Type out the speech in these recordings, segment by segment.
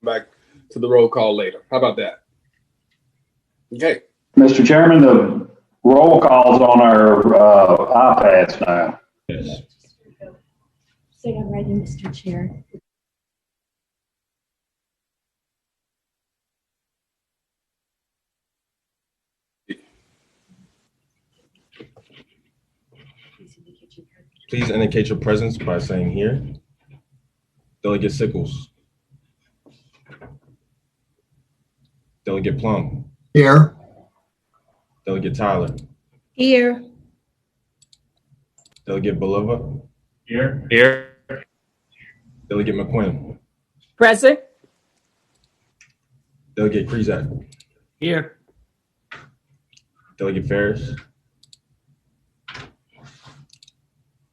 back to the roll call later. How about that? Okay. Mr. Chairman, the roll call's on our iPads now. Yes. Say I'm ready, Mr. Chair. Please indicate your presence by saying here. Delegate Sickles. Delegate Plum. Here. Delegate Tyler. Here. Delegate Belova. Here. Delegate McQuinn. Present. Delegate Krizak. Here. Delegate Ferris.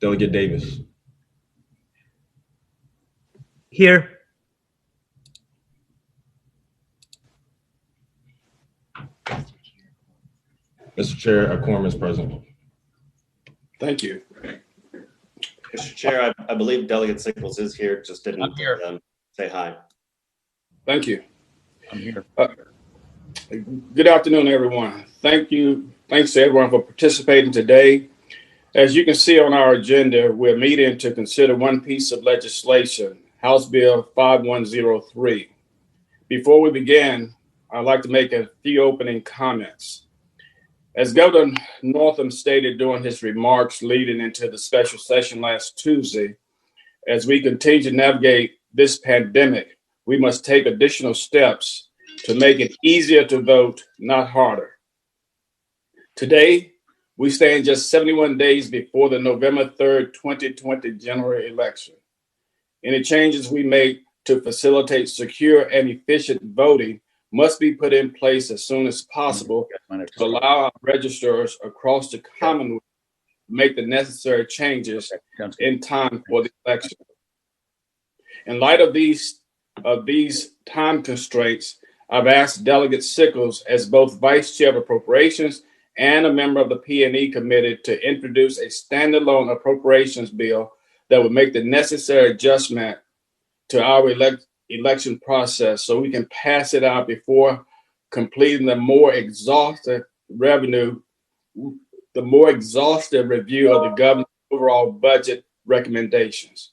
Delegate Davis. Here. Mr. Chair, a quorum is present. Thank you. Mr. Chair, I believe Delegate Sickles is here, just didn't I'm here. say hi. Thank you. I'm here. Good afternoon, everyone. Thank you. Thanks to everyone for participating today. As you can see on our agenda, we're meeting to consider one piece of legislation, House Bill 5103. Before we begin, I'd like to make a few opening comments. As Governor Northam stated during his remarks leading into the special session last Tuesday, as we continue to navigate this pandemic, we must take additional steps to make it easier to vote, not harder. Today, we stand just 71 days before the November 3rd, 2020 general election. Any changes we make to facilitate secure and efficient voting must be put in place as soon as possible to allow our registrars across the Commonwealth to make the necessary changes in time for the election. In light of these time constraints, I've asked Delegate Sickles, as both Vice Chair of Appropriations and a member of the P&E Committee, to introduce a standalone appropriations bill that would make the necessary adjustment to our election process so we can pass it out before completing the more exhaustive review of the governor's overall budget recommendations.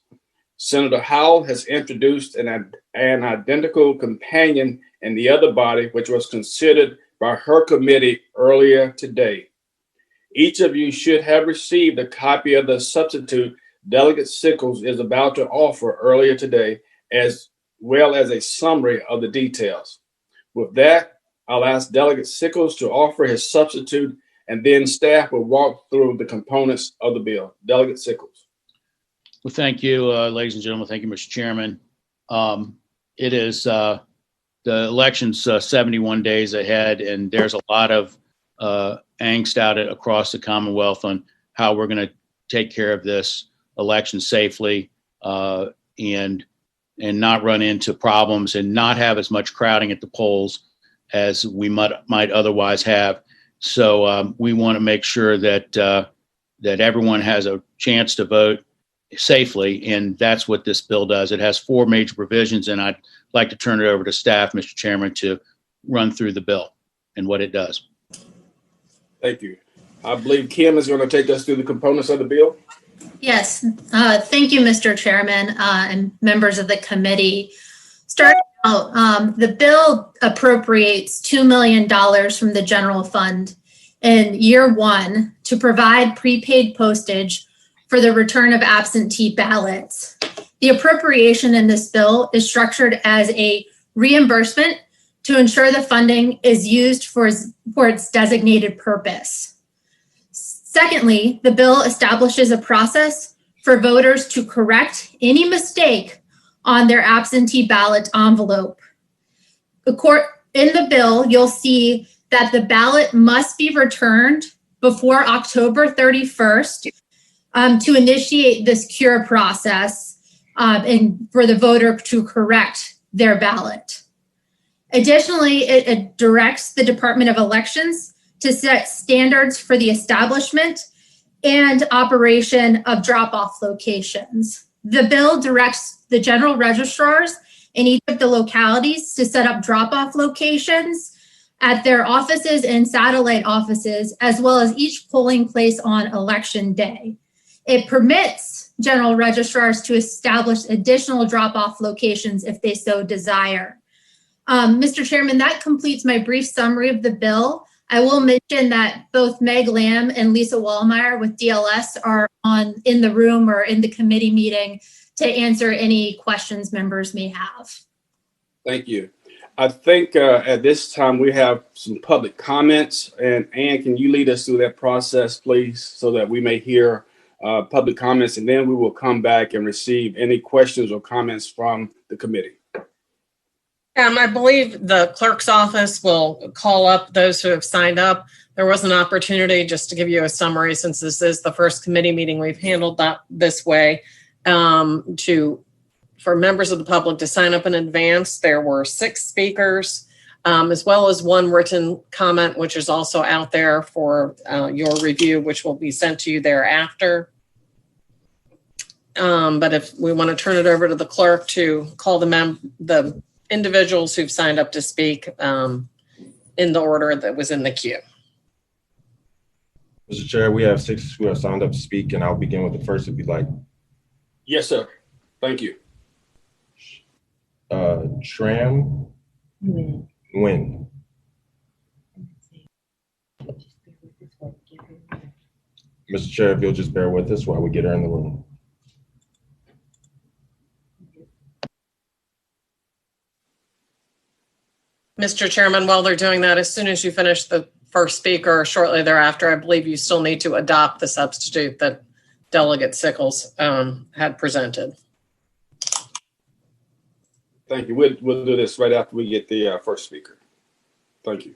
Senator Howell has introduced an identical companion in the other body, which was considered by her committee earlier today. Each of you should have received a copy of the substitute Delegate Sickles is about to offer earlier today, as well as a summary of the details. With that, I'll ask Delegate Sickles to offer his substitute, and then staff will walk through the components of the bill. Delegate Sickles. Well, thank you, ladies and gentlemen. Thank you, Mr. Chairman. It is the election's 71 days ahead, and there's a lot of angst out across the Commonwealth on how we're going to take care of this election safely and not run into problems and not have as much crowding at the polls as we might otherwise have. So we want to make sure that that everyone has a chance to vote safely, and that's what this bill does. It has four major provisions, and I'd like to turn it over to staff, Mr. Chairman, to run through the bill and what it does. Thank you. I believe Kim is going to take us through the components of the bill. Yes, thank you, Mr. Chairman, and members of the committee. Starting out, the bill appropriates $2 million from the general fund in year one to provide prepaid postage for the return of absentee ballots. The appropriation in this bill is structured as a reimbursement to ensure the funding is used for its designated purpose. Secondly, the bill establishes a process for voters to correct any mistake on their absentee ballot envelope. In the bill, you'll see that the ballot must be returned before October 31st to initiate this cure process and for the voter to correct their ballot. Additionally, it directs the Department of Elections to set standards for the establishment and operation of drop-off locations. The bill directs the general registrars in each of the localities to set up drop-off locations at their offices and satellite offices, as well as each polling place on election day. It permits general registrars to establish additional drop-off locations if they so desire. Mr. Chairman, that completes my brief summary of the bill. I will mention that both Meg Lamb and Lisa Wallmeyer with DLS are in the room or in the committee meeting to answer any questions members may have. Thank you. I think at this time we have some public comments, and Ann, can you lead us through that process, please, so that we may hear public comments, and then we will come back and receive any questions or comments from the committee. I believe the clerk's office will call up those who have signed up. There was an opportunity, just to give you a summary, since this is the first committee meeting we've handled that this way, for members of the public to sign up in advance. There were 6 speakers, as well as 1 written comment, which is also out there for your review, which will be sent to you thereafter. But if we want to turn it over to the clerk to call the individuals who've signed up to speak in the order that was in the queue. Mr. Chair, we have 6 who have signed up to speak, and I'll begin with the first if you'd like. Yes, sir. Thank you. Tram Nguyen. Mr. Chair, if you'll just bear with us while we get her in the room. Mr. Chairman, while they're doing that, as soon as you finish the first speaker, shortly thereafter, I believe you still need to adopt the substitute that Delegate Sickles had presented. Thank you. We'll do this right after we get the first speaker. Thank you.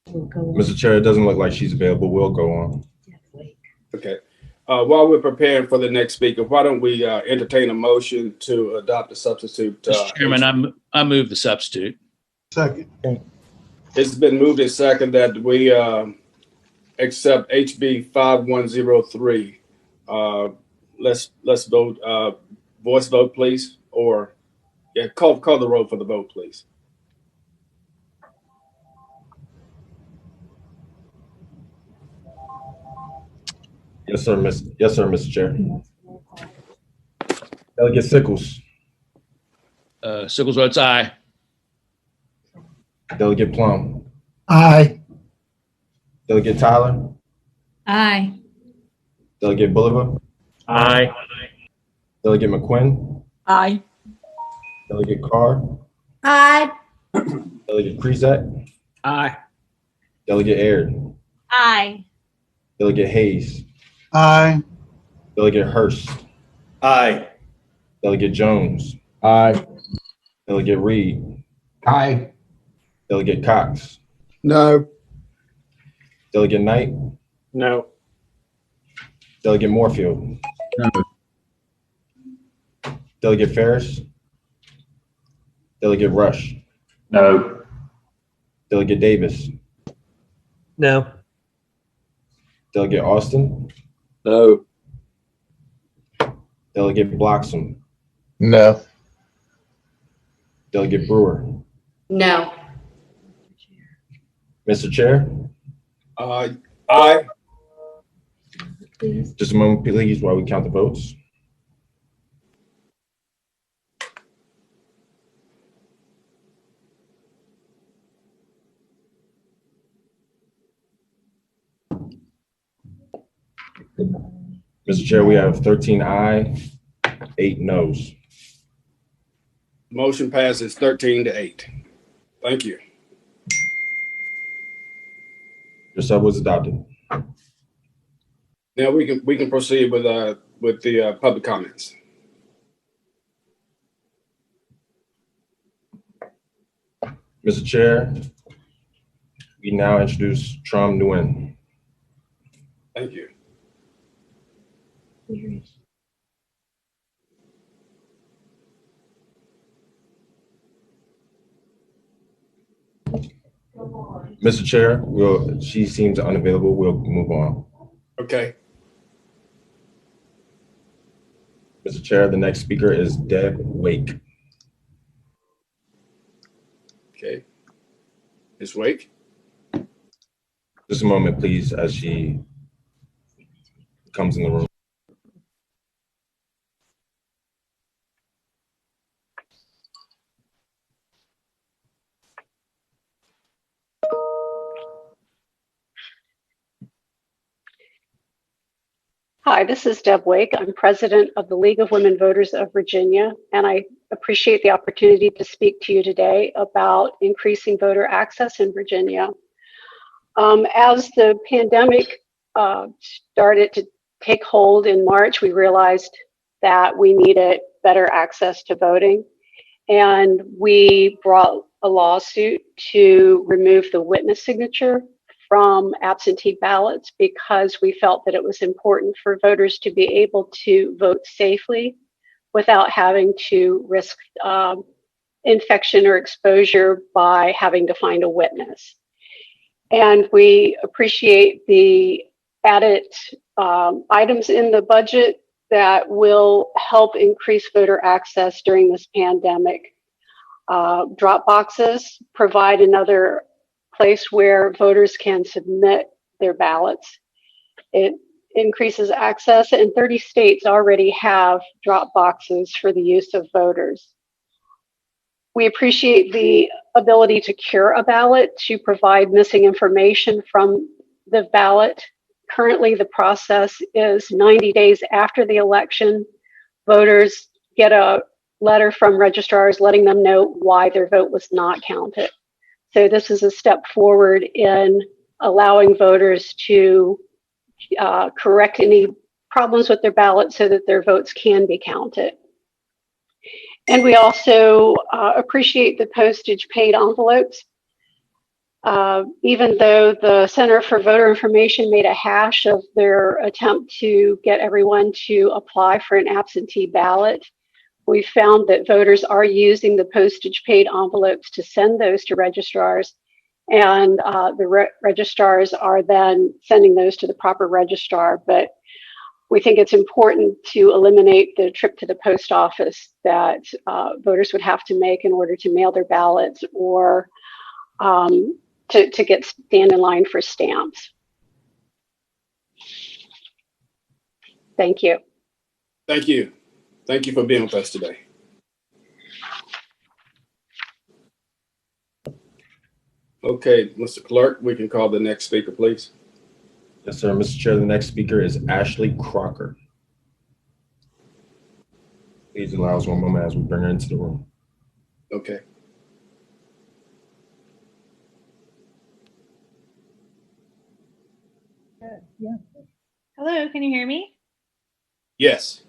Mr. Chair, it doesn't look like she's available. We'll go on. Okay. While we're preparing for the next speaker, why don't we entertain a motion to adopt a substitute? Mr. Chairman, I move the substitute. Second. It's been moved and second that we accept HB 5103. Let's vote. Voice vote, please. Or call the roll for the vote, please. Yes, sir, Mr. Chair. Delegate Sickles. Sickles votes aye. Delegate Plum. Aye. Delegate Tyler. Aye. Delegate Bolivar. Aye. Delegate McQuinn. Aye. Delegate Carr. Aye. Delegate Krizak. Aye. Delegate Aird. Aye. Delegate Hayes. Aye. Delegate Hurst. Aye. Delegate Jones. Aye. Delegate Reed. Aye. Delegate Cox. No. Delegate Knight. No. Delegate Moorfield. No. Delegate Ferris. Delegate Rush. No. Delegate Davis. No. Delegate Austin. No. Delegate Bloxham. No. Delegate Brewer. No. Mr. Chair, Aye. just a moment, please, while we count the votes. Mr. Chair, we have 13 ayes, 8 noes. Motion passes 13-8. Thank you. Your sub was adopted. Now we can proceed with the public comments. Mr. Chair, we now introduce Tram Nguyen. Thank you. Mr. Chair, she seems unavailable. We'll move on. Okay. Mr. Chair, the next speaker is Deb Wake. Okay. Ms. Wake? Just a moment, please, as she comes in the room. Hi, this is Deb Wake. I'm president of the League of Women Voters of Virginia, and I appreciate the opportunity to speak to you today about increasing voter access in Virginia. As the pandemic started to take hold in March, we realized that we needed better access to voting, and we brought a lawsuit to remove the witness signature from absentee ballots because we felt that it was important for voters to be able to vote safely without having to risk infection or exposure by having to find a witness. And we appreciate the added items in the budget that will help increase voter access during this pandemic. Drop boxes provide another place where voters can submit their ballots. It increases access, and 30 states already have drop boxes for the use of voters. We appreciate the ability to cure a ballot to provide missing information from the ballot. Currently, the process is 90 days after the election. Voters get a letter from registrars letting them know why their vote was not counted. So this is a step forward in allowing voters to correct any problems with their ballot so that their votes can be counted. And we also appreciate the postage paid envelopes. Even though the Center for Voter Information made a hash of their attempt to get everyone to apply for an absentee ballot, we found that voters are using the postage paid envelopes to send those to registrars, and the registrars are then sending those to the proper registrar. But we think it's important to eliminate the trip to the post office that voters would have to make in order to mail their ballots or to stand in line for stamps. Thank you. Thank you. Thank you for being with us today. Okay, Mr. Clerk, we can call the next speaker, please. Yes, sir. Mr. Chair, the next speaker is Ashley Crocker. Please allow us one moment as we bring her into the room. Okay. Hello, can you hear me? Yes.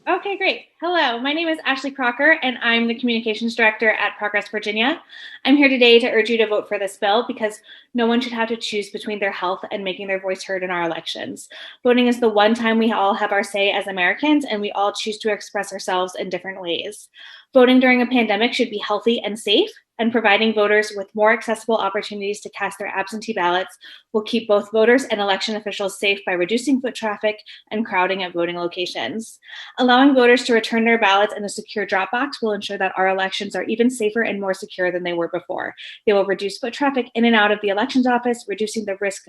Okay, great. Hello, my name is Ashley Crocker, and I'm the Communications Director at Progress Virginia. I'm here today to urge you to vote for this bill because no one should have to choose between their health and making their voice heard in our elections. Voting is the one time we all have our say as Americans, and we all choose to express ourselves in different ways. Voting during a pandemic should be healthy and safe, and providing voters with more accessible opportunities to cast their absentee ballots will keep both voters and election officials safe by reducing foot traffic and crowding at voting locations. Allowing voters to return their ballots in a secure drop box will ensure that our elections are even safer and more secure than they were before. They will reduce foot traffic in and out of the elections office, reducing the risk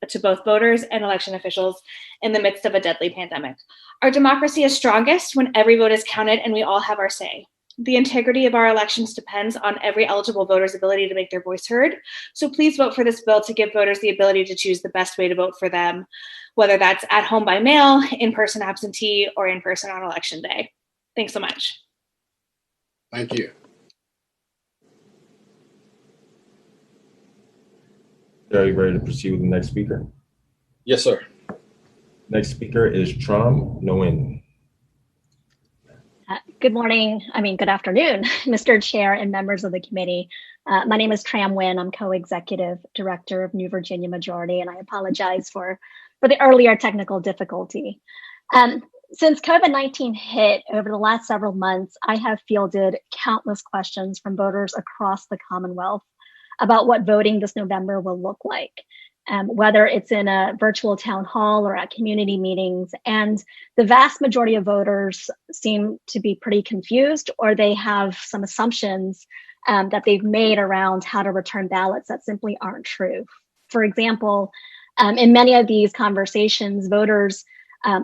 to both voters and election officials in the midst of a deadly pandemic. Our democracy is strongest when every vote is counted and we all have our say. The integrity of our elections depends on every eligible voter's ability to make their voice heard. So please vote for this bill to give voters the ability to choose the best way to vote for them, whether that's at home by mail, in-person absentee, or in person on election day. Thanks so much. Thank you. Are you ready to proceed with the next speaker? Yes, sir. Next speaker is Tram Nguyen. Good afternoon, Mr. Chair and members of the committee. My name is Tram Nguyen. I'm co-executive director of New Virginia Majority, and I apologize for the earlier technical difficulty. Since COVID-19 hit over the last several months, I have fielded countless questions from voters across the Commonwealth about what voting this November will look like. whether it's in a virtual town hall or at community meetings. And the vast majority of voters seem to be pretty confused, or they have some assumptions that they've made around how to return ballots that simply aren't true. For example, in many of these conversations, voters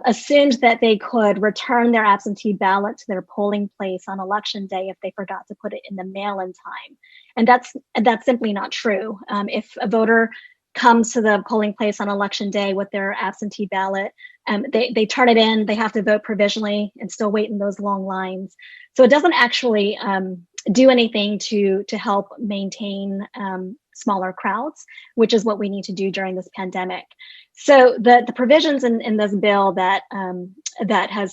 assumed that they could return their absentee ballot to their polling place on election day if they forgot to put it in the mail in time. And that's simply not true. If a voter comes to the polling place on election day with their absentee ballot, they turn it in, they have to vote provisionally and still wait in those long lines. So it doesn't actually do anything to help maintain smaller crowds, which is what we need to do during this pandemic. So the provisions in this bill that have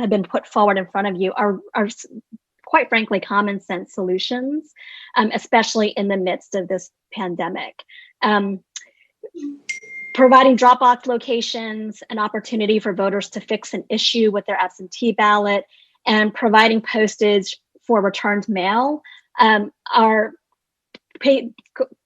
been put forward in front of you are quite frankly common sense solutions, especially in the midst of this pandemic. Providing drop-off locations, an opportunity for voters to fix an issue with their absentee ballot, and providing postage for returned mail are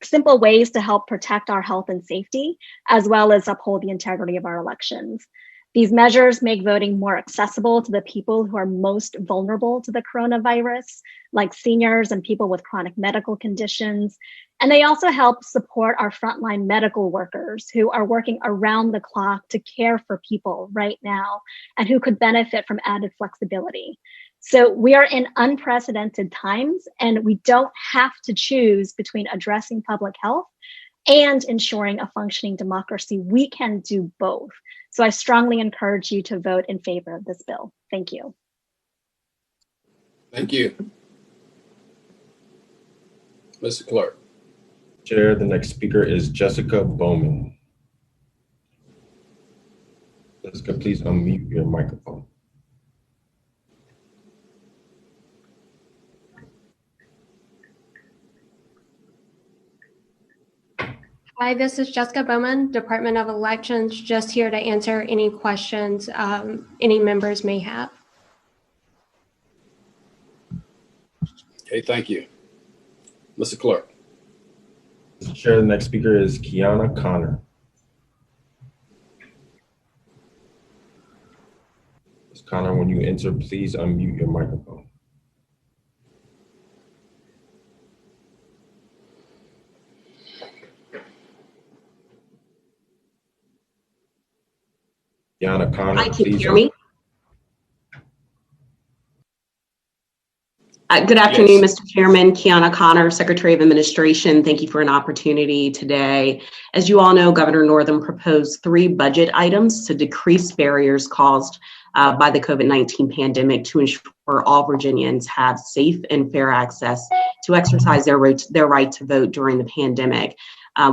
simple ways to help protect our health and safety, as well as uphold the integrity of our elections. These measures make voting more accessible to the people who are most vulnerable to the coronavirus, like seniors and people with chronic medical conditions. And they also help support our frontline medical workers who are working around the clock to care for people right now and who could benefit from added flexibility. So we are in unprecedented times, and we don't have to choose between addressing public health and ensuring a functioning democracy. We can do both. So I strongly encourage you to vote in favor of this bill. Thank you. Thank you. Mr. Clerk. Chair, the next speaker is Jessica Bowman. Jessica, please unmute your microphone. Hi, this is Jessica Bowman, Department of Elections, just here to answer any questions any members may have. Okay, thank you. Mr. Clerk. Mr. Chair, the next speaker is Kiana Connor. Ms. Connor, when you enter, please unmute your microphone. Kiana Connor, Hi, can you please. hear me? Good afternoon, Yes. Mr. Chairman. Kiana Connor, Secretary of Administration. Thank you for an opportunity today. As you all know, Governor Northam proposed 3 budget items to decrease barriers caused by the COVID-19 pandemic to ensure all Virginians have safe and fair access to exercise their right to vote during the pandemic.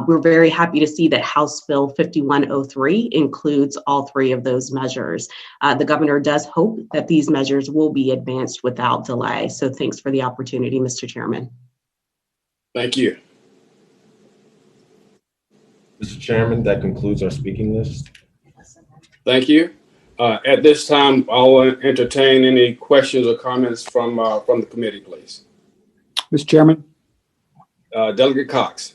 We're very happy to see that House Bill 5103 includes all 3 of those measures. The governor does hope that these measures will be advanced without delay. So thanks for the opportunity, Mr. Chairman. Thank you. Mr. Chairman, that concludes our speaking list. Thank you. At this time, I'll entertain any questions or comments from the committee, please. Mr. Chairman. Delegate Cox.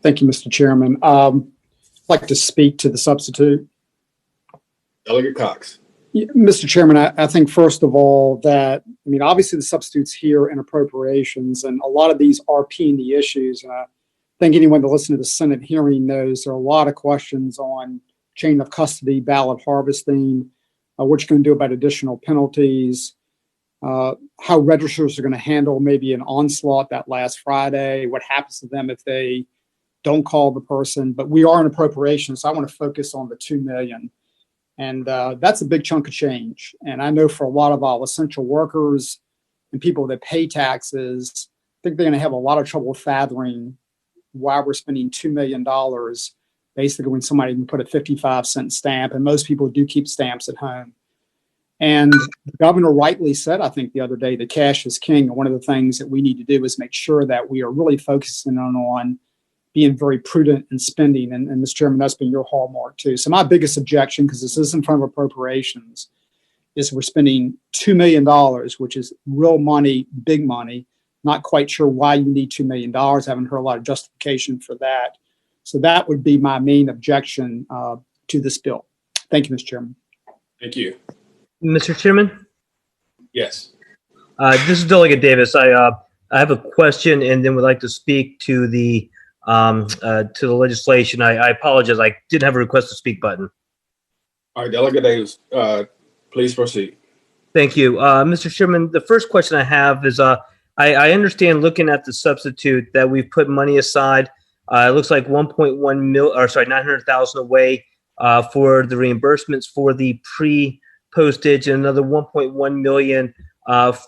Thank you, Mr. Chairman. I'd like to speak to the substitute. Delegate Cox. Mr. Chairman, I think first of all that, obviously the substitute's here in appropriations, and a lot of these are P&D issues. And I think anyone that listened to the Senate hearing knows there are a lot of questions on chain of custody, ballot harvesting, what you're going to do about additional penalties, how registers are going to handle maybe an onslaught that last Friday, what happens to them if they don't call the person. But we are in appropriations, so I want to focus on the $2 million. And that's a big chunk of change. And I know for a lot of our essential workers and people that pay taxes, I think they're going to have a lot of trouble fathoming why we're spending $2 million basically when somebody can put a 55-cent stamp. And most people do keep stamps at home. And the governor rightly said, I think the other day, that cash is king. And one of the things that we need to do is make sure that we are really focusing on being very prudent in spending. And Mr. Chairman, that's been your hallmark too. So my biggest objection, because this is in front of appropriations, is we're spending $2 million, which is real money, big money. Not quite sure why you need $2 million. I haven't heard a lot of justification for that. So that would be my main objection to this bill. Thank you, Mr. Chairman. Thank you. Mr. Chairman, Yes. this is Delegate Davis. I have a question and then would like to speak to the legislation. I apologize. I didn't have a request to speak button. All right, Delegate Davis, please proceed. Thank you. Mr. Chairman, the first question I have is I understand looking at the substitute that we've put money aside. It looks like 900,000 away for the reimbursements for the pre-postage and another 1.1 million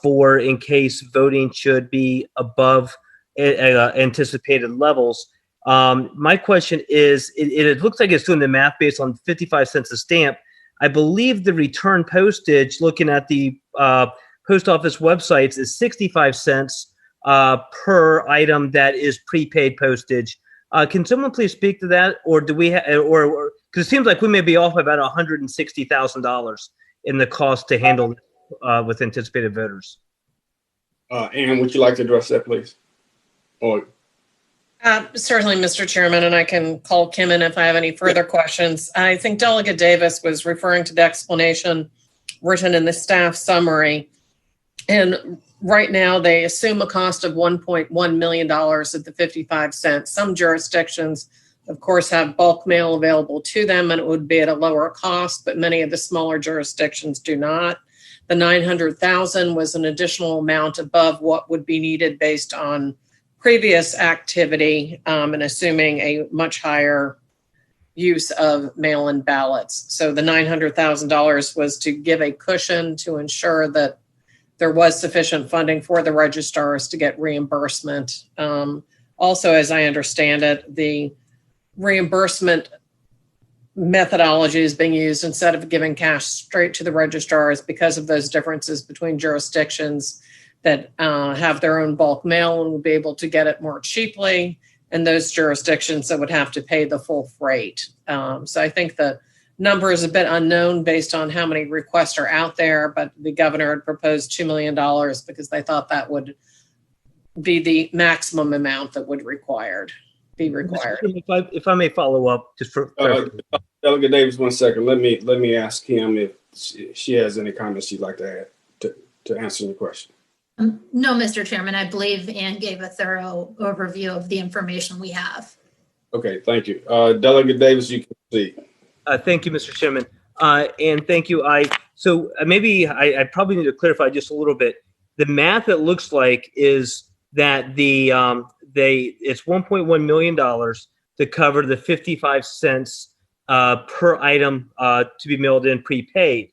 for in case voting should be above anticipated levels. My question is, it looks like it's doing the math based on 55 cents a stamp. I believe the return postage, looking at the post office websites, is 65 cents per item that is prepaid postage. Can someone please speak to that, or do we, or because it seems like we may be off about $160,000 in the cost to handle with anticipated voters? Ann, would you like to address that, please? Or Certainly, Mr. Chairman, and I can call Kim in if I have any further questions. I think Delegate Davis was referring to the explanation written in the staff summary. And right now, they assume a cost of $1.1 million at the 55 cents. Some jurisdictions, of course, have bulk mail available to them, and it would be at a lower cost, but many of the smaller jurisdictions do not. The 900,000 was an additional amount above what would be needed based on previous activity, and assuming a much higher use of mail-in ballots. So the $900,000 was to give a cushion to ensure that there was sufficient funding for the registrars to get reimbursement. Also, as I understand it, the reimbursement methodology is being used instead of giving cash straight to the registrars because of those differences between jurisdictions that have their own bulk mail and will be able to get it more cheaply, and those jurisdictions that would have to pay the full freight. So I think the number is a bit unknown based on how many requests are out there, but the governor had proposed $2 million because they thought that would be the maximum amount that would be required. If I may follow up, just for Delegate Davis, 1 second. Let me ask Kim if she has any comments she'd like to add to answer your question. No, Mr. Chairman, I believe Ann gave a thorough overview of the information we have. Okay, thank you. Delegate Davis, you can proceed. Thank you, Mr. Chairman. And thank you. So maybe I probably need to clarify just a little bit. The math, it looks like, is that it's $1.1 million to cover the 55 cents per item to be mailed in prepaid.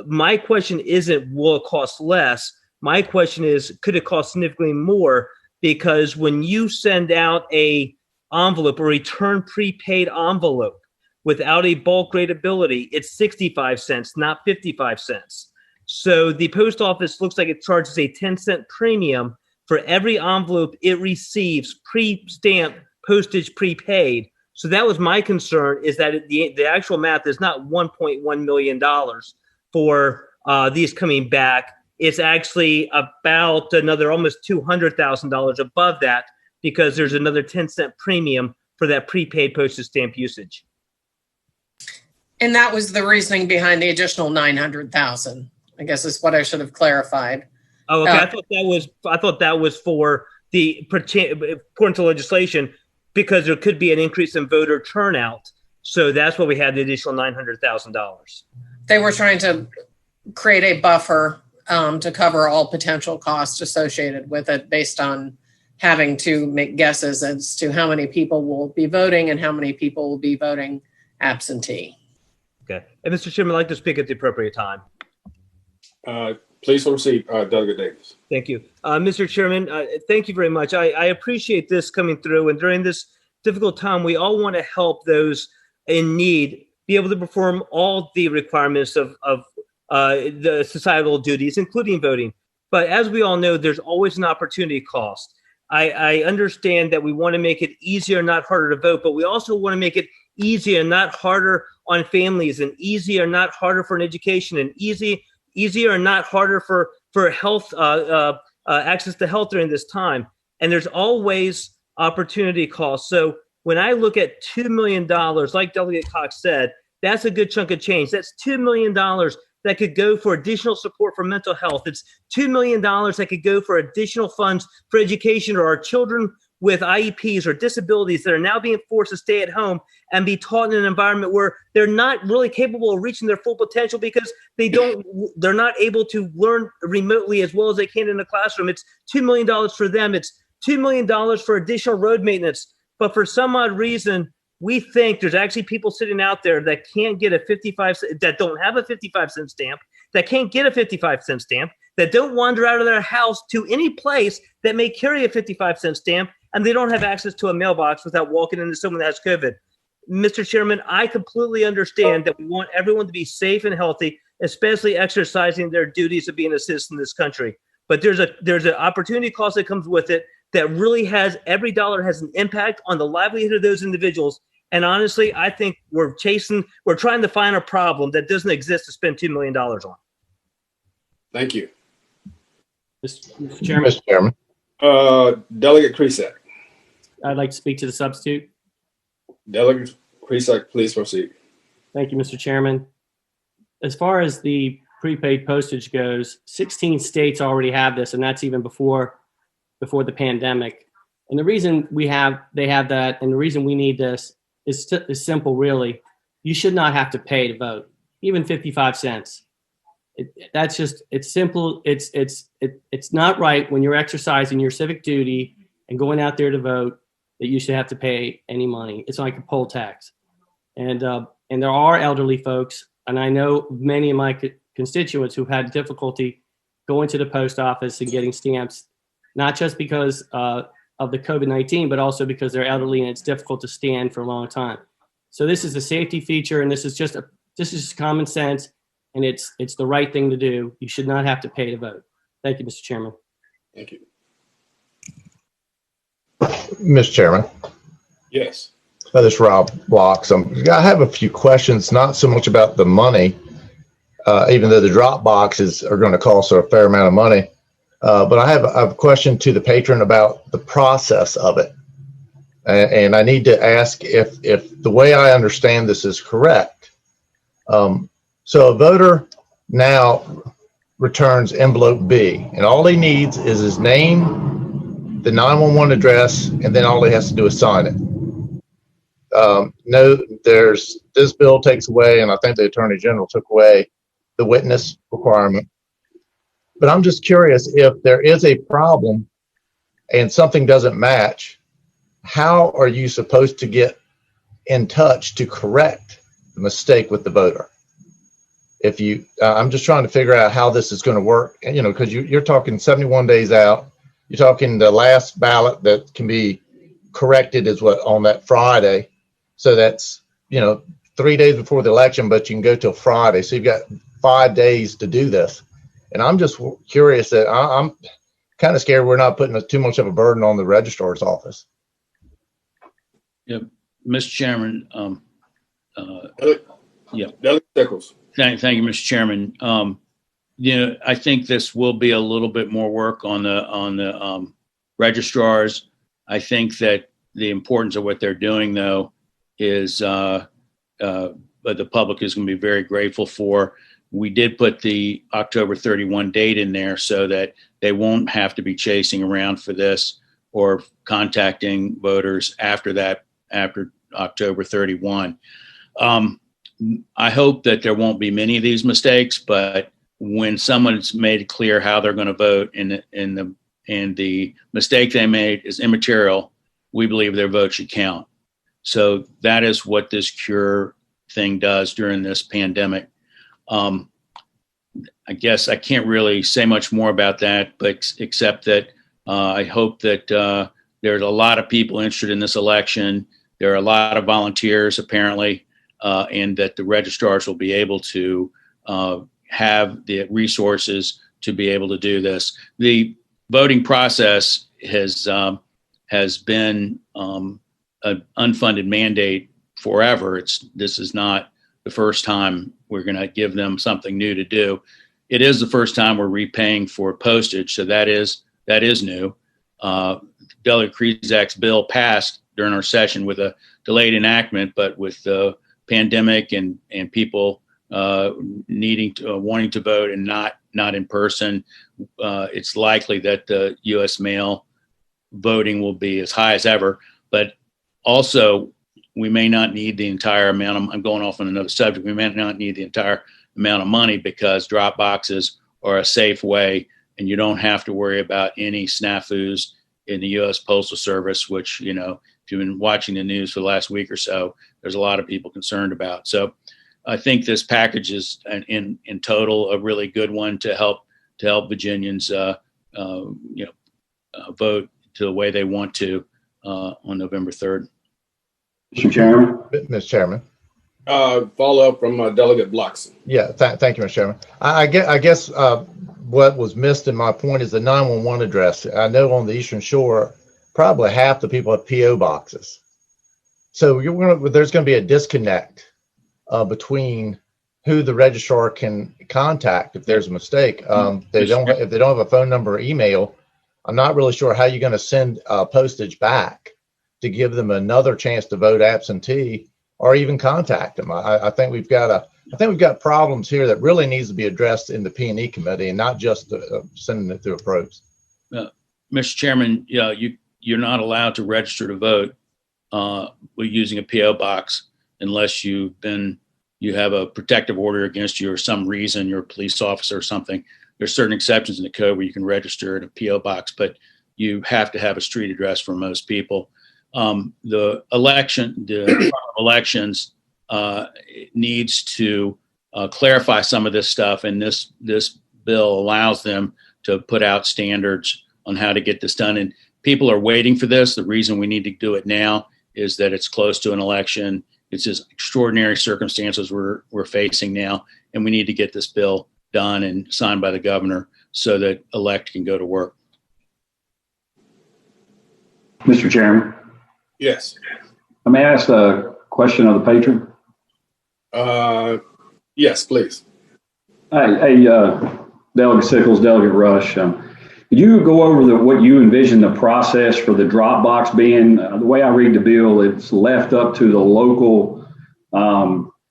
My question isn't will it cost less. My question is, could it cost significantly more? Because when you send out a envelope, a return prepaid envelope without a bulk rateability, it's 65 cents, not 55 cents. So the post office looks like it charges a 10-cent premium for every envelope it receives pre-stamped postage prepaid. So that was my concern, is that the actual math is not $1.1 million for these coming back. It's actually about another almost $200,000 above that because there's another 10-cent premium for that prepaid postage stamp usage. And that was the reasoning behind the additional 900,000, I guess is what I should have clarified. Oh, okay. I thought that was for according to legislation, because there could be an increase in voter turnout. So that's why we had the additional $900,000. They were trying to create a buffer to cover all potential costs associated with it based on having to make guesses as to how many people will be voting and how many people will be voting absentee. Okay. And Mr. Chairman, I'd like to speak at the appropriate time. Please proceed, Delegate Davis. Thank you. Mr. Chairman, thank you very much. I appreciate this coming through. And during this difficult time, we all want to help those in need be able to perform all the requirements of the societal duties, including voting. But as we all know, there's always an opportunity cost. I understand that we want to make it easier, not harder to vote, but we also want to make it easier, not harder on families, and easier, not harder for an education, and easier and not harder for health, access to health during this time. And there's always opportunity costs. So when I look at $2 million, like Delegate Cox said, that's a good chunk of change. That's $2 million that could go for additional support for mental health. It's $2 million that could go for additional funds for education or our children with IEPs or disabilities that are now being forced to stay at home and be taught in an environment where they're not really capable of reaching their full potential because they're not able to learn remotely as well as they can in the classroom. It's $2 million for them. It's $2 million for additional road maintenance. But for some odd reason, we think there's actually people sitting out there that can't get that don't have a 55-cent stamp, that can't get a 55-cent stamp, that don't wander out of their house to any place that may carry a 55-cent stamp, and they don't have access to a mailbox without walking into someone that has COVID. Mr. Chairman, I completely understand that we want everyone to be safe and healthy, especially exercising their duties of being a citizen in this country. But there's an opportunity cost that comes with it that really every dollar has an impact on the livelihood of those individuals. And honestly, I think we're trying to find a problem that doesn't exist to spend $2 million on. Thank you. Mr. Chairman. Mr. Chairman. Delegate Kresak. I'd like to speak to the substitute. Delegate Kresak, please proceed. Thank you, Mr. Chairman. As far as the prepaid postage goes, 16 states already have this, and that's even before the pandemic. And the reason they have that, and the reason we need this is simple, really. You should not have to pay to vote, even 55 cents. It's simple. It's not right when you're exercising your civic duty and going out there to vote that you should have to pay any money. It's like a poll tax. And there are elderly folks, and I know many of my constituents who've had difficulty going to the post office and getting stamps, not just because of the COVID-19, but also because they're elderly and it's difficult to stand for a long time. So this is a safety feature, and this is just common sense, and it's the right thing to do. You should not have to pay to vote. Thank you, Mr. Chairman. Thank you. Mr. Chairman. Yes. This is Rob Blocks. I have a few questions, not so much about the money, even though the drop boxes are going to cost a fair amount of money. But I have a question to the patron about the process of it. And I need to ask if the way I understand this is correct. So a voter now returns envelope B, and all he needs is his name, the 911 address, and then all he has to do is sign it. This bill takes away, and I think the Attorney General took away the witness requirement. But I'm just curious, if there is a problem and something doesn't match, how are you supposed to get in touch to correct the mistake with the voter? I'm just trying to figure out how this is going to work, because you're talking 71 days out. You're talking the last ballot that can be corrected is on that Friday. So that's, 3 days before the election, but you can go till Friday. So you've got 5 days to do this. And I'm just curious that I'm kind of scared we're not putting too much of a burden on the registrar's office. Yeah, Mr. Chairman. Delegate Sickles. Thank you, Mr. Chairman. I think this will be a little bit more work on the registrars. I think that the importance of what they're doing, though, is but the public is going to be very grateful for. We did put the October 31 date in there so that they won't have to be chasing around for this or contacting voters after October 31. I hope that there won't be many of these mistakes, but when someone's made it clear how they're going to vote and the mistake they made is immaterial, we believe their vote should count. So that is what this cure thing does during this pandemic. I guess I can't really say much more about that, but except that I hope that there's a lot of people interested in this election. There are a lot of volunteers, apparently, and that the registrars will be able to have the resources to be able to do this. The voting process has been an unfunded mandate forever. This is not the first time we're going to give them something new to do. It is the first time we're repaying for postage, so that is new. Delegate Krizak's bill passed during our session with a delayed enactment, but with the pandemic and people wanting to vote and not in person, it's likely that the U.S. mail voting will be as high as ever. But also, we may not need the entire amount. I'm going off on another subject. We may not need the entire amount of money because drop boxes are a safe way, and you don't have to worry about any snafus in the U.S. Postal Service, which, you know, if you've been watching the news for the last week or so, there's a lot of people concerned about. So I think this package is in total a really good one to help Virginians, vote to the way they want to on November 3rd. Mr. Chairman. Mr. Chairman. Follow up from Delegate Bloxham. Yeah, thank you, Mr. Chairman. I guess what was missed in my point is the 911 address. I know on the Eastern Shore, probably half the people have PO boxes. So there's going to be a disconnect between who the registrar can contact if there's a mistake. If they don't have a phone number or email, I'm not really sure how you're going to send postage back to give them another chance to vote absentee or even contact them. I think we've got problems here that really needs to be addressed in the P&E committee and not just sending it through a probes. Mr. Chairman, you're not allowed to register to vote using a PO box unless you have a protective order against you or some reason, you're a police officer or something. There's certain exceptions in the code where you can register at a PO box, but you have to have a street address for most people. The elections needs to clarify some of this stuff, and this bill allows them to put out standards on how to get this done. And people are waiting for this. The reason we need to do it now is that it's close to an election. It's just extraordinary circumstances we're facing now, and we need to get this bill done and signed by the governor so that elect can go to work. Mr. Chairman. Yes. Let me ask a question of the patron. Yes, please. Hey, Delegate Sickles, Delegate Rush. Could you go over what you envision the process for the drop box being? The way I read the bill, it's left up to the local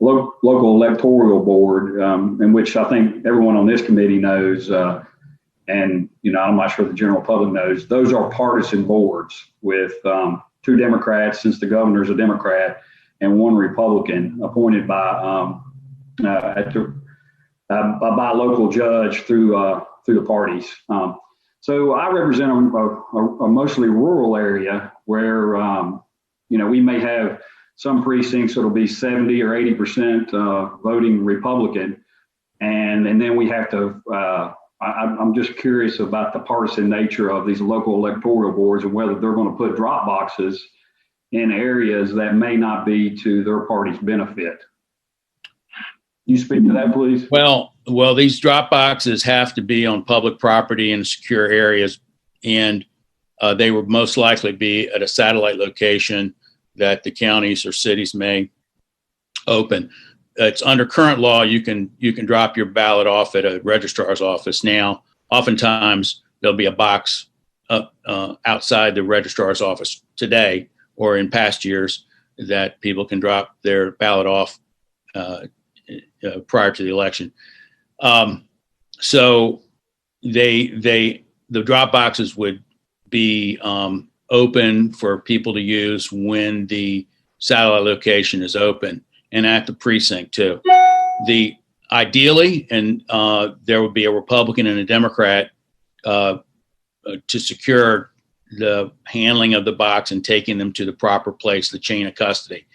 electoral board, in which I think everyone on this committee knows, and I'm not sure the general public knows. Those are partisan boards with 2 Democrats, since the governor's a Democrat, and 1 Republican appointed by a local judge through the parties. So I represent a mostly rural area where, we may have some precincts that'll be 70 or 80% voting Republican. And then we have to, I'm just curious about the partisan nature of these local electoral boards and whether they're going to put drop boxes in areas that may not be to their party's benefit. You speak to that, please? Well, these drop boxes have to be on public property in secure areas, and they would most likely be at a satellite location that the counties or cities may open. It's under current law, you can drop your ballot off at a registrar's office. Now, oftentimes there'll be a box outside the registrar's office today or in past years that people can drop their ballot off prior to the election. So the drop boxes would be open for people to use when the satellite location is open, and at the precinct too. Ideally, and there would be a Republican and a Democrat to secure the handling of the box and taking them to the proper place, the chain of custody.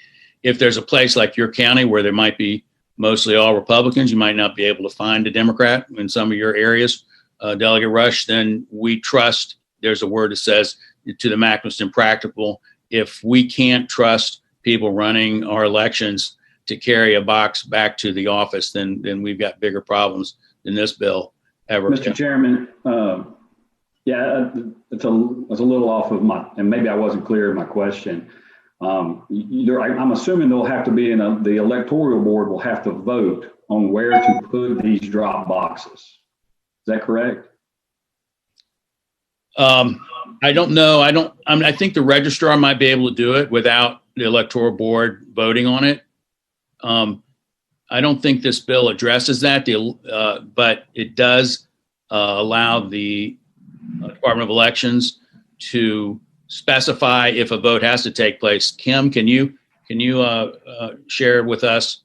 If there's a place like your county where there might be mostly all Republicans, you might not be able to find a Democrat in some of your areas, Delegate Rush, then we trust, there's a word that says to the maximum impractical. If we can't trust people running our elections to carry a box back to the office, then we've got bigger problems than this bill ever. Mr. Chairman, it's a little off of and maybe I wasn't clear in my question. I'm assuming they'll have to be the electoral board will have to vote on where to put these drop boxes. Is that correct? I don't know. I think the registrar might be able to do it without the electoral board voting on it. I don't think this bill addresses that, but it does allow the Department of Elections to specify if a vote has to take place. Kim, can you share with us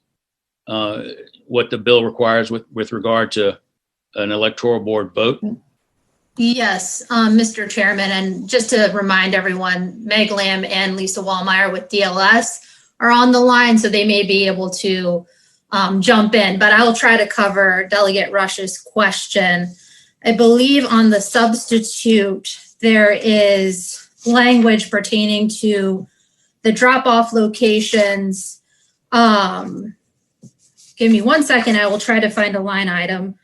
what the bill requires with regard to an electoral board vote? Yes, Mr. Chairman, and just to remind everyone, Meg Lamb and Lisa Wallmeyer with DLS are on the line, so they may be able to jump in, but I'll try to cover Delegate Rush's question. I believe on the substitute, there is language pertaining to the drop-off locations. Give me 1 second, I will try to find a line item.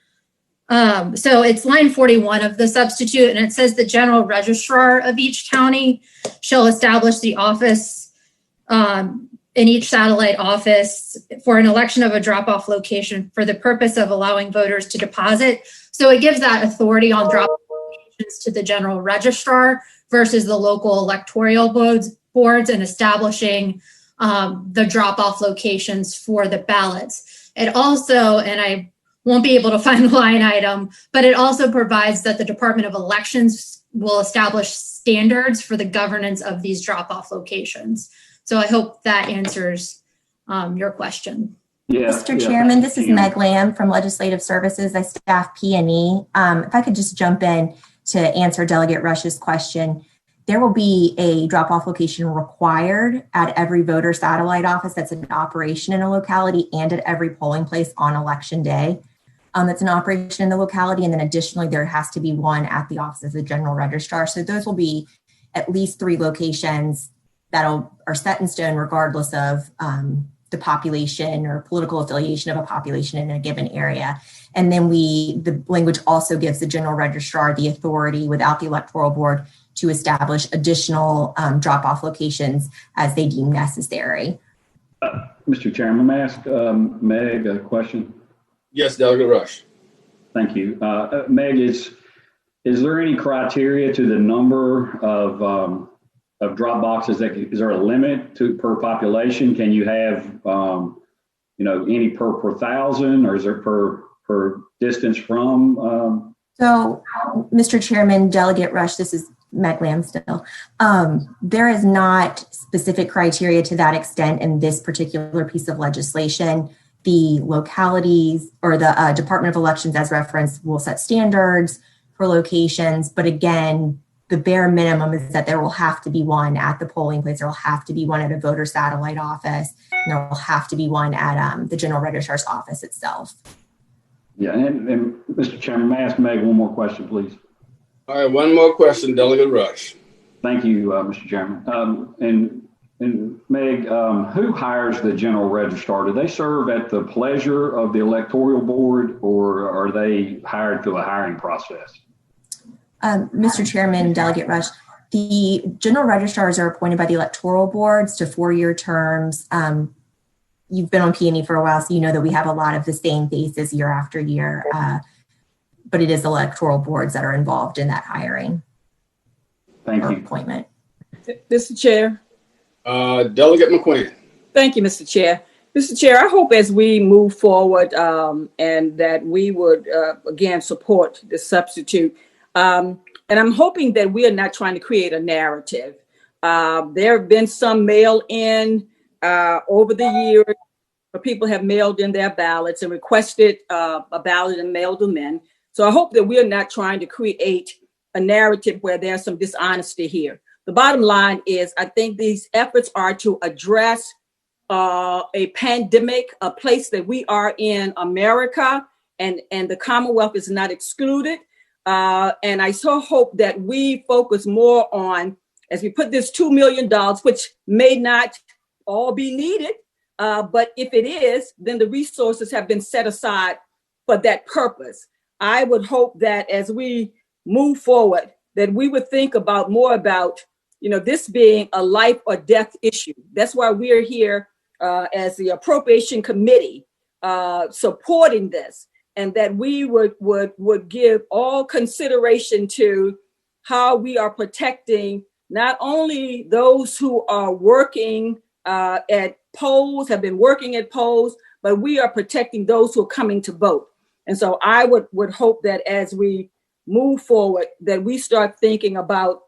So it's line 41 of the substitute, and it says the general registrar of each county shall establish the office in each satellite office for an election of a drop-off location for the purpose of allowing voters to deposit. So it gives that authority on drop-off locations to the general registrar versus the local electoral boards and establishing the drop-off locations for the ballots. It also, and I won't be able to find the line item, but it also provides that the Department of Elections will establish standards for the governance of these drop-off locations. So I hope that answers your question. Yeah, Mr. Chairman, this is Meg Lamb from Legislative Services. I staff P&E. If I could just jump in to answer Delegate Rush's question. There will be a drop-off location required at every voter satellite office that's in operation in a locality and at every polling place on election day. That's an operation in the locality. And then additionally, there has to be one at the office of the general registrar. So those will be at least 3 locations that are set in stone regardless of the population or political affiliation of a population in a given area. And then the language also gives the general registrar the authority without the electoral board to establish additional drop-off locations as they deem necessary. Mr. Chairman, may I ask Meg a question? Yes, Delegate Rush. Thank you. Meg, is there any criteria to the number of drop boxes? Is there a limit per population? Can you have any per 1,000, or is there per distance from? So, Mr. Chairman, Delegate Rush, this is Meg Lamb still. There is not specific criteria to that extent in this particular piece of legislation. The localities or the Department of Elections, as referenced, will set standards for locations. But again, the bare minimum is that there will have to be one at the polling place. There will have to be one at a voter satellite office. And there will have to be one at the general registrar's office itself. Yeah, and Mr. Chairman, may I ask Meg one more question, please? All right, one more question, Delegate Rush. Thank you, Mr. Chairman. And Meg, who hires the general registrar? Do they serve at the pleasure of the electoral board, or are they hired through a hiring process? Mr. Chairman, Delegate Rush, the general registrars are appointed by the electoral boards to 4-year terms. You've been on P&E for a while, so you know that we have a lot of the same faces year after year. But it is electoral boards that are involved in that hiring. Thank you. Appointment. Mr. Chair. Delegate McQueen. Thank you, Mr. Chair. Mr. Chair, I hope as we move forward and that we would, again, support the substitute. And I'm hoping that we are not trying to create a narrative. There have been some mail-in over the years where people have mailed in their ballots and requested a ballot and mailed them in. So I hope that we are not trying to create a narrative where there's some dishonesty here. The bottom line is I think these efforts are to address a pandemic, a place that we are in America, and the Commonwealth is not excluded. And I so hope that we focus more on, as we put this $2 million, which may not all be needed, but if it is, then the resources have been set aside for that purpose. I would hope that as we move forward, that we would think about more about, this being a life or death issue. That's why we are here as the Appropriation Committee supporting this, and that we would give all consideration to how we are protecting not only those who are working at polls, have been working at polls, but we are protecting those who are coming to vote. And so I would hope that as we move forward, that we start thinking about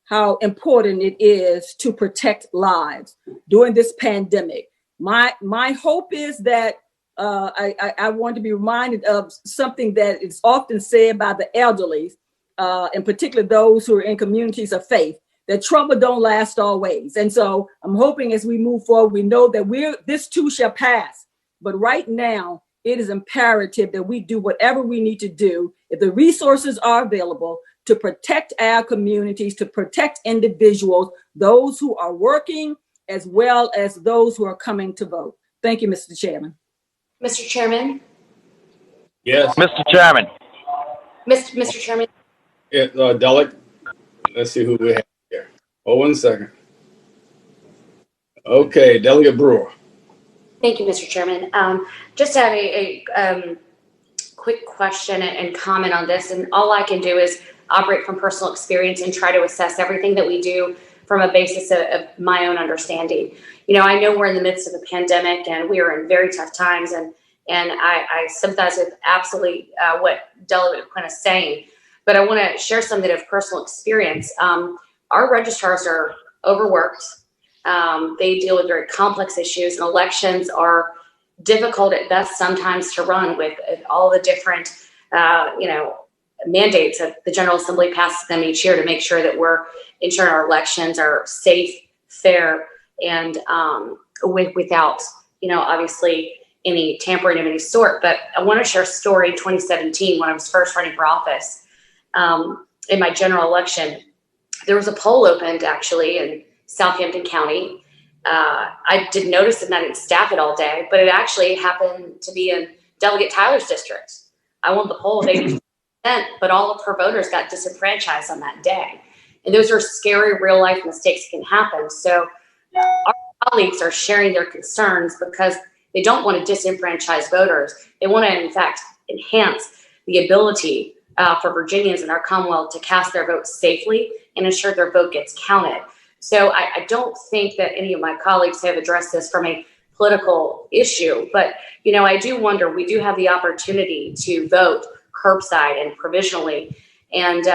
how important it is to protect lives during this pandemic. My hope is that I want to be reminded of something that is often said by the elderly, in particular those who are in communities of faith, that trouble don't last always. And so I'm hoping as we move forward, we know that this too shall pass. But right now, it is imperative that we do whatever we need to do, if the resources are available, to protect our communities, to protect individuals, those who are working, as well as those who are coming to vote. Thank you, Mr. Chairman. Mr. Chairman? Yes. Mr. Chairman. Mr. Chairman? Yeah, Delegate, let's see who we have here. Oh, 1 second. Okay, Delegate Brewer. Thank you, Mr. Chairman. Just have a quick question and comment on this. And all I can do is operate from personal experience and try to assess everything that we do from a basis of my own understanding. You know, I know we're in the midst of a pandemic and we are in very tough times, and I sympathize with absolutely what Delegate Quinn is saying. But I want to share something of personal experience. Our registrars are overworked. They deal with very complex issues, and elections are difficult at best sometimes to run with all the different, mandates that the General Assembly passes them each year to make sure that we're ensuring our elections are safe, fair, and without, obviously any tampering of any sort. But I want to share a story in 2017 when I was first running for office. In my general election, there was a poll opened actually in Southampton County. I didn't notice it and I didn't staff it all day, but it actually happened to be in Delegate Tyler's district. I won the poll of 80%, but all of her voters got disenfranchised on that day. And those are scary real life mistakes that can happen. So our colleagues are sharing their concerns because they don't want to disenfranchise voters. They want to, in fact, enhance the ability for Virginians in our Commonwealth to cast their votes safely and ensure their vote gets counted. So I don't think that any of my colleagues have addressed this from a political issue, but I do wonder, we do have the opportunity to vote curbside and provisionally, and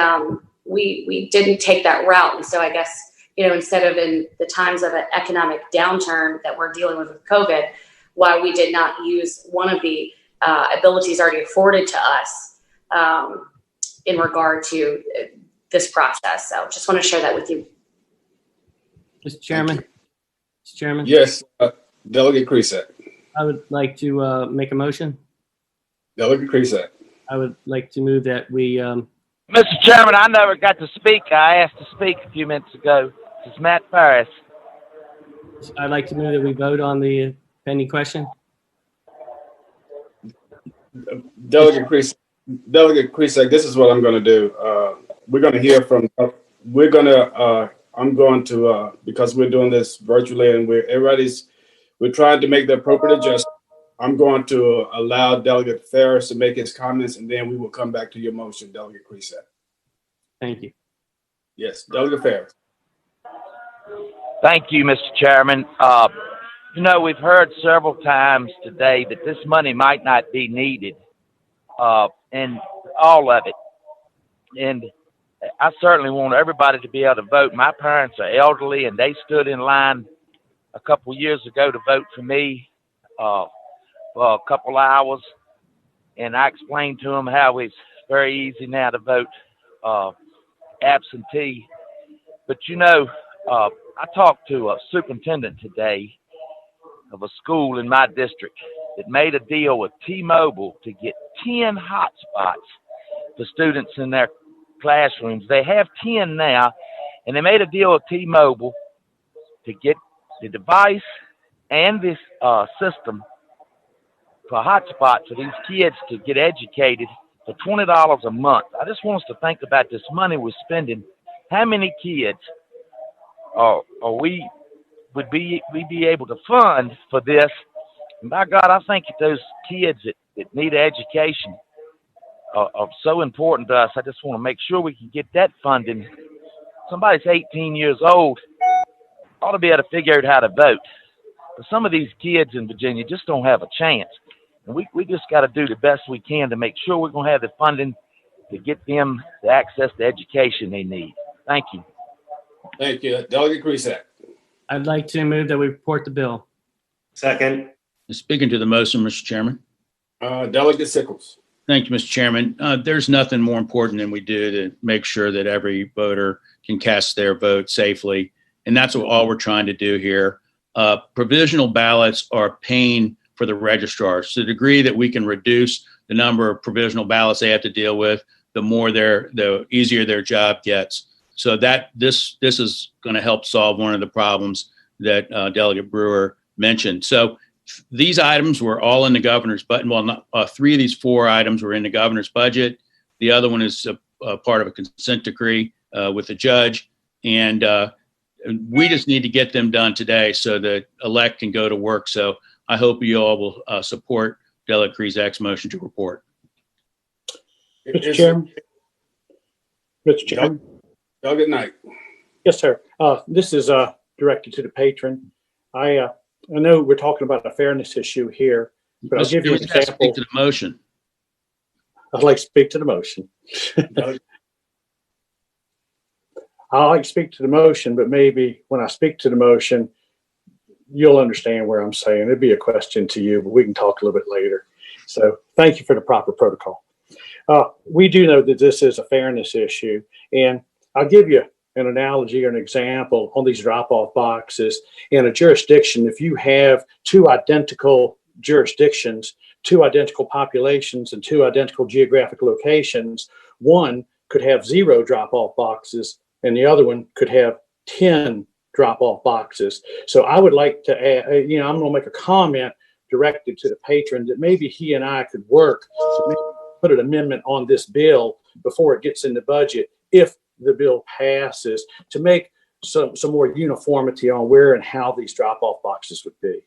we didn't take that route. And so I guess, instead of in the times of an economic downturn that we're dealing with COVID, why we did not use one of the abilities already afforded to us in regard to this process. So just want to share that with you. Mr. Chairman. Mr. Chairman. Yes, Delegate Cresack. I would like to make a motion. Delegate Cresack. I would like to move that we. Mr. Chairman, I never got to speak. I asked to speak a few minutes ago. This is Matt Ferris. I'd like to move that we vote on the pending question. Delegate Cresack, this is what I'm going to do. We're going to hear from. I'm going to because we're doing this virtually and we're trying to make the appropriate adjustment. I'm going to allow Delegate Ferris to make his comments, and then we will come back to your motion, Delegate Cresack. Thank you. Yes, Delegate Ferris. Thank you, Mr. Chairman. We've heard several times today that this money might not be needed, and all of it. And I certainly want everybody to be able to vote. My parents are elderly, and they stood in line a couple years ago to vote for me for a couple hours. And I explained to them how it's very easy now to vote absentee. But, I talked to a superintendent today of a school in my district that made a deal with T-Mobile to get 10 hotspots for students in their classrooms. They have 10 now, and they made a deal with T-Mobile to get the device and this system for hotspots for these kids to get educated for $20 a month. I just want us to think about this money we're spending. How many kids we be able to fund for this? And by God, I think that those kids that need education are so important to us. I just want to make sure we can get that funding. Somebody's 18 years old ought to be able to figure out how to vote. But some of these kids in Virginia just don't have a chance. And we just got to do the best we can to make sure we're going to have the funding to get them the access to education they need. Thank you. Thank you. Delegate Krisak. I'd like to move that we report the bill. Second. Speaking to the motion, Mr. Chairman. Delegate Sickles. Thank you, Mr. Chairman. There's nothing more important than we do to make sure that every voter can cast their vote safely. And that's what all we're trying to do here. Provisional ballots are a pain for the registrars. To the degree that we can reduce the number of provisional ballots they have to deal with, the easier their job gets. So that this is going to help solve one of the problems that Delegate Brewer mentioned. So these items were all in the governor's budget. Well, three of these four items were in the governor's budget. The other one is a part of a consent decree with the judge. And we just need to get them done today so that elect can go to work. So I hope you all will support Delegate Krisak's motion to report. Mr. Chairman. Mr. Chairman. Delegate Knight. Yes, sir. This is directed to the patron. I know we're talking about a fairness issue here, but I'll give you an example. Speak to the motion. I'd like to speak to the motion. I like to speak to the motion, but maybe when I speak to the motion, you'll understand where I'm saying. It'd be a question to you, but we can talk a little bit later. So thank you for the proper protocol. We do know that this is a fairness issue, and I'll give you an analogy or an example on these drop-off boxes. In a jurisdiction, if you have two identical jurisdictions, two identical populations, and two identical geographic locations, one could have 0 drop-off boxes, and the other one could have 10 drop-off boxes. So I would like to add, I'm going to make a comment directed to the patron that maybe he and I could work to maybe put an amendment on this bill before it gets in the budget, if the bill passes, to make some more uniformity on where and how these drop-off boxes would be.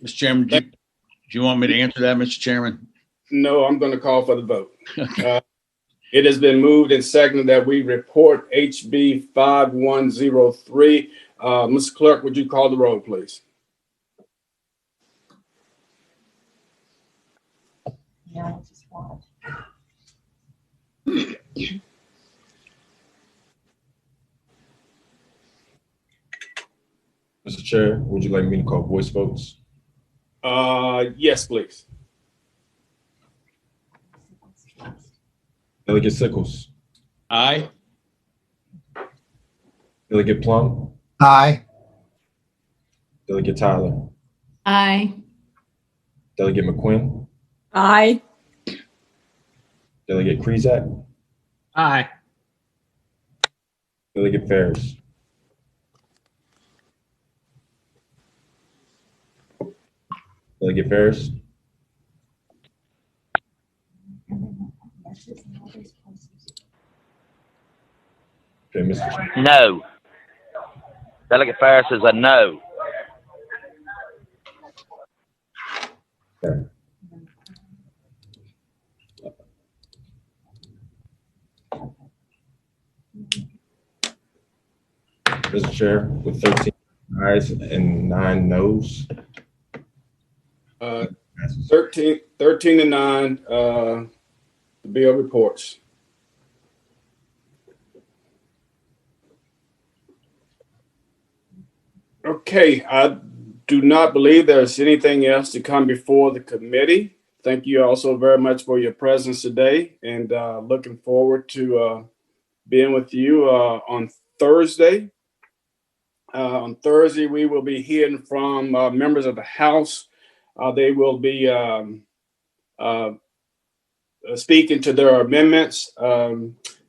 Mr. Chairman, do you want me to answer that, Mr. Chairman? No, I'm going to call for the vote. It has been moved and seconded that we report HB 5103. Mr. Clerk, would you call the roll, please? Mr. Chair, would you like me to call voice votes? Yes, please. Delegate Sickles. Aye. Delegate Plum. Aye. Delegate Tyler. Aye. Delegate McQuinn. Aye. Delegate Krisak. Aye. Delegate Ferris. Delegate Ferris. Okay, Mr. Chair. No. Delegate Ferris is a no. Okay. Mr. Chair, with 13 ayes and 9 noes. 13 to 9, the bill reports. Okay, I do not believe there's anything else to come before the committee. Thank you also very much for your presence today, and looking forward to being with you on Thursday. On Thursday, we will be hearing from members of the House. They will be speaking to their amendments.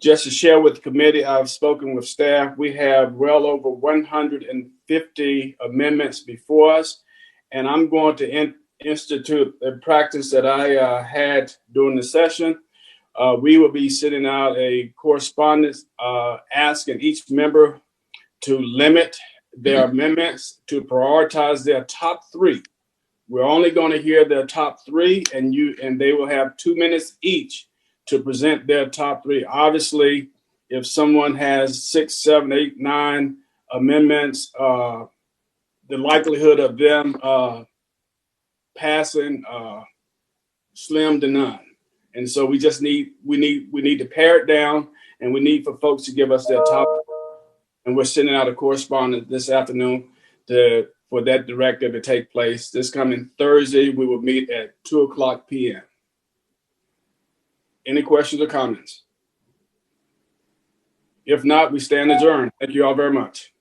Just to share with the committee, I've spoken with staff. We have well over 150 amendments before us, and I'm going to institute a practice that I had during the session. We will be sending out a correspondence asking each member to limit their amendments, to prioritize their top 3 We're only going to hear their top three, and they will have 2 minutes each to present their top three. Obviously, if someone has 6, 7, 8, 9 amendments, the likelihood of them passing slim to none. And so we need to pare it down, and we need for folks to give us their top. And we're sending out a correspondence this afternoon for that directive to take place. This coming Thursday, we will meet at 2:00 p.m. Any questions or comments? If not, we stand adjourned. Thank you all very much.